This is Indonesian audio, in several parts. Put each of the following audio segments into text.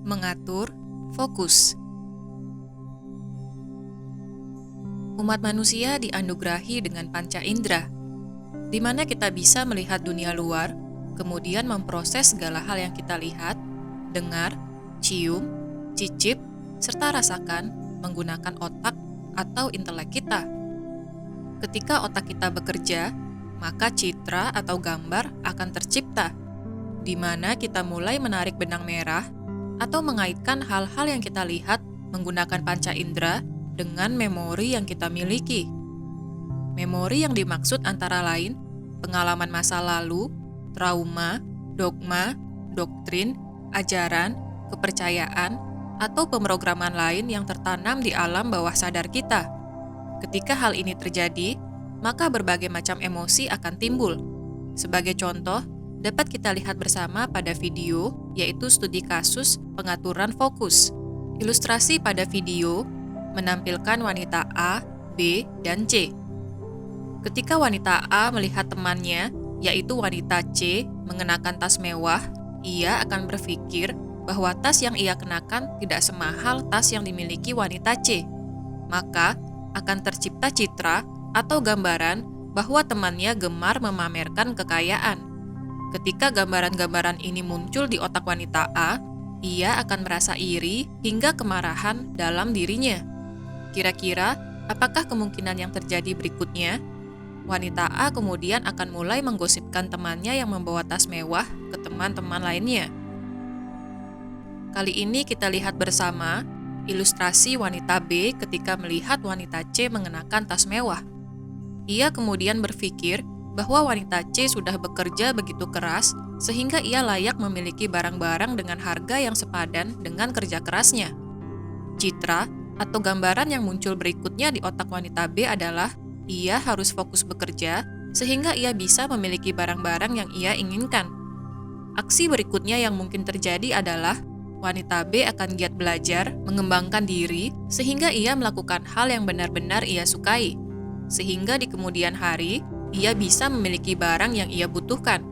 Mengatur fokus. Umat manusia dianugerahi dengan panca indera, di mana kita bisa melihat dunia luar, kemudian memproses segala hal yang kita lihat, dengar, cium, cicip, serta rasakan menggunakan otak atau intelek kita. Ketika otak kita bekerja, maka citra atau gambar akan tercipta, di mana kita mulai menarik benang merah atau mengaitkan hal-hal yang kita lihat menggunakan panca indera dengan memori yang kita miliki. Memori yang dimaksud antara lain pengalaman masa lalu, trauma, dogma, doktrin, ajaran, kepercayaan, atau pemrograman lain yang tertanam di alam bawah sadar kita. Ketika hal ini terjadi, maka berbagai macam emosi akan timbul. Sebagai contoh, dapat kita lihat bersama pada video, yaitu studi kasus pengaturan fokus. Ilustrasi pada video menampilkan wanita A, B, dan C. Ketika wanita A melihat temannya, yaitu wanita C, mengenakan tas mewah, ia akan berpikir bahwa tas yang ia kenakan tidak semahal tas yang dimiliki wanita C. Maka, akan tercipta citra atau gambaran bahwa temannya gemar memamerkan kekayaan. Ketika gambaran-gambaran ini muncul di otak wanita A, ia akan merasa iri hingga kemarahan dalam dirinya. Kira-kira, apakah kemungkinan yang terjadi berikutnya? Wanita A kemudian akan mulai menggosipkan temannya yang membawa tas mewah ke teman-teman lainnya. Kali ini kita lihat bersama ilustrasi wanita B ketika melihat wanita C mengenakan tas mewah. Ia kemudian berpikir bahwa wanita C sudah bekerja begitu keras sehingga ia layak memiliki barang-barang dengan harga yang sepadan dengan kerja kerasnya. Citra atau gambaran yang muncul berikutnya di otak wanita B adalah ia harus fokus bekerja sehingga ia bisa memiliki barang-barang yang ia inginkan. Aksi berikutnya yang mungkin terjadi adalah wanita B akan giat belajar, mengembangkan diri, sehingga ia melakukan hal yang benar-benar ia sukai. Sehingga di kemudian hari, ia bisa memiliki barang yang ia butuhkan.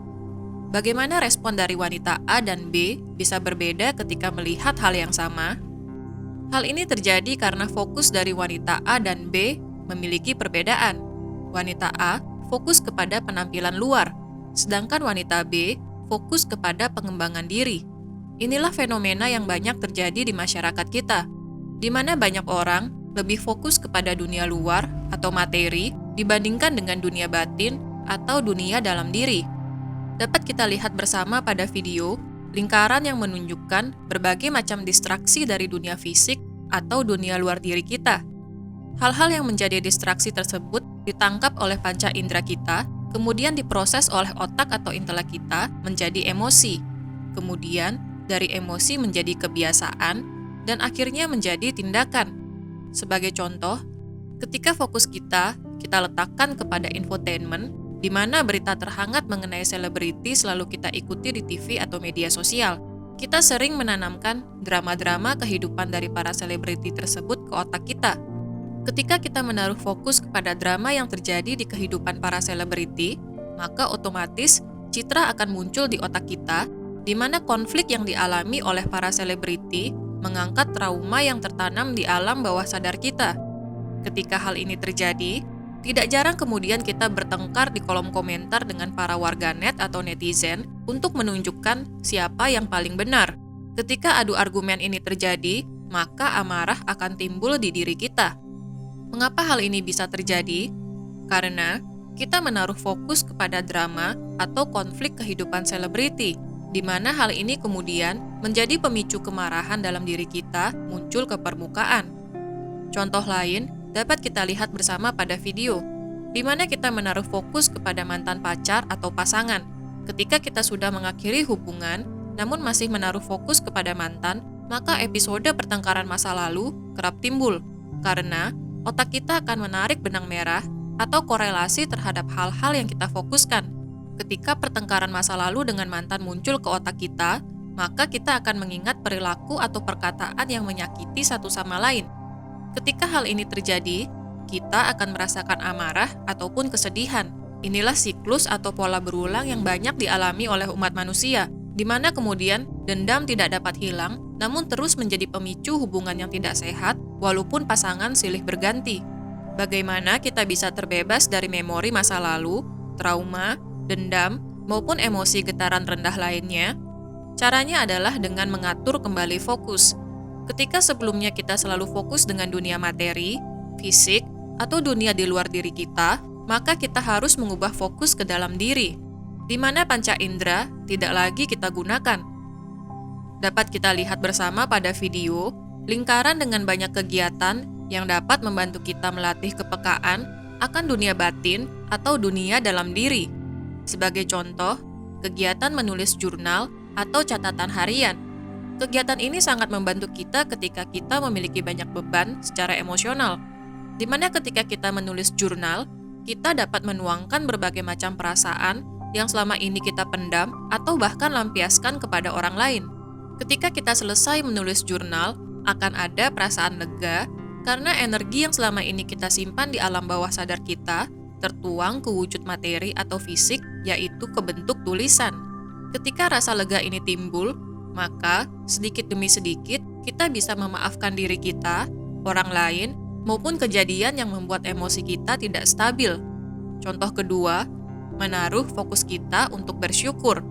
Bagaimana respon dari wanita A dan B bisa berbeda ketika melihat hal yang sama? Hal ini terjadi karena fokus dari wanita A dan B memiliki perbedaan. Wanita A fokus kepada penampilan luar, sedangkan wanita B fokus kepada pengembangan diri. Inilah fenomena yang banyak terjadi di masyarakat kita, di mana banyak orang lebih fokus kepada dunia luar atau materi dibandingkan dengan dunia batin atau dunia dalam diri. Dapat kita lihat bersama pada video lingkaran yang menunjukkan berbagai macam distraksi dari dunia fisik atau dunia luar diri kita. Hal-hal yang menjadi distraksi tersebut ditangkap oleh panca indera kita, kemudian diproses oleh otak atau intelek kita menjadi emosi. Kemudian, dari emosi menjadi kebiasaan, dan akhirnya menjadi tindakan. Sebagai contoh, ketika fokus kita letakkan kepada infotainment, di mana berita terhangat mengenai selebriti selalu kita ikuti di TV atau media sosial. Kita sering menanamkan drama-drama kehidupan dari para selebriti tersebut ke otak kita. Ketika kita menaruh fokus kepada drama yang terjadi di kehidupan para selebriti, maka otomatis citra akan muncul di otak kita, di mana konflik yang dialami oleh para selebriti mengangkat trauma yang tertanam di alam bawah sadar kita. Ketika hal ini terjadi, tidak jarang kemudian kita bertengkar di kolom komentar dengan para warganet atau netizen untuk menunjukkan siapa yang paling benar. Ketika adu argumen ini terjadi, maka amarah akan timbul di diri kita. Mengapa hal ini bisa terjadi? Karena kita menaruh fokus kepada drama atau konflik kehidupan selebriti, di mana hal ini kemudian menjadi pemicu kemarahan dalam diri kita muncul ke permukaan. Contoh lain dapat kita lihat bersama pada video, di mana kita menaruh fokus kepada mantan pacar atau pasangan. Ketika kita sudah mengakhiri hubungan, namun masih menaruh fokus kepada mantan, maka episode pertengkaran masa lalu kerap timbul, karena otak kita akan menarik benang merah atau korelasi terhadap hal-hal yang kita fokuskan. Ketika pertengkaran masa lalu dengan mantan muncul ke otak kita, maka kita akan mengingat perilaku atau perkataan yang menyakiti satu sama lain. Ketika hal ini terjadi, kita akan merasakan amarah ataupun kesedihan. Inilah siklus atau pola berulang yang banyak dialami oleh umat manusia, di mana kemudian dendam tidak dapat hilang namun terus menjadi pemicu hubungan yang tidak sehat walaupun pasangan silih berganti. Bagaimana kita bisa terbebas dari memori masa lalu, trauma, dendam, maupun emosi getaran rendah lainnya? Caranya adalah dengan mengatur kembali fokus. Ketika sebelumnya kita selalu fokus dengan dunia materi, fisik, atau dunia di luar diri kita, maka kita harus mengubah fokus ke dalam diri, di mana panca indera tidak lagi kita gunakan. Dapat kita lihat bersama pada video, lingkaran dengan banyak kegiatan yang dapat membantu kita melatih kepekaan akan dunia batin atau dunia dalam diri. Sebagai contoh, kegiatan menulis jurnal atau catatan harian. Kegiatan ini sangat membantu kita ketika kita memiliki banyak beban secara emosional, di mana ketika kita menulis jurnal, kita dapat menuangkan berbagai macam perasaan yang selama ini kita pendam atau bahkan lampiaskan kepada orang lain. Ketika kita selesai menulis jurnal, akan ada perasaan lega karena energi yang selama ini kita simpan di alam bawah sadar kita tertuang ke wujud materi atau fisik, yaitu ke bentuk tulisan. Ketika rasa lega ini timbul, maka sedikit demi sedikit kita bisa memaafkan diri kita, orang lain, maupun kejadian yang membuat emosi kita tidak stabil. Contoh kedua, menaruh fokus kita untuk bersyukur.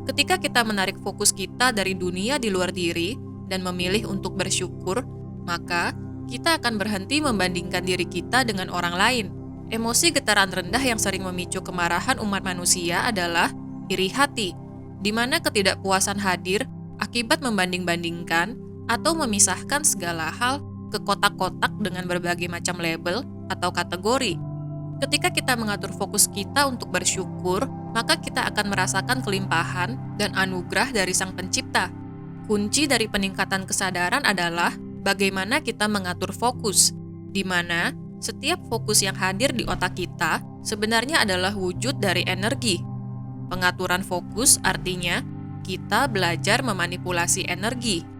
Ketika kita menarik fokus kita dari dunia di luar diri dan memilih untuk bersyukur, maka kita akan berhenti membandingkan diri kita dengan orang lain. Emosi getaran rendah yang sering memicu kemarahan umat manusia adalah iri hati, di mana ketidakpuasan hadir akibat membanding-bandingkan atau memisahkan segala hal ke kotak-kotak dengan berbagai macam label atau kategori. Ketika kita mengatur fokus kita untuk bersyukur, maka kita akan merasakan kelimpahan dan anugerah dari Sang Pencipta. Kunci dari peningkatan kesadaran adalah bagaimana kita mengatur fokus, di mana setiap fokus yang hadir di otak kita sebenarnya adalah wujud dari energi. Pengaturan fokus artinya kita belajar memanipulasi energi.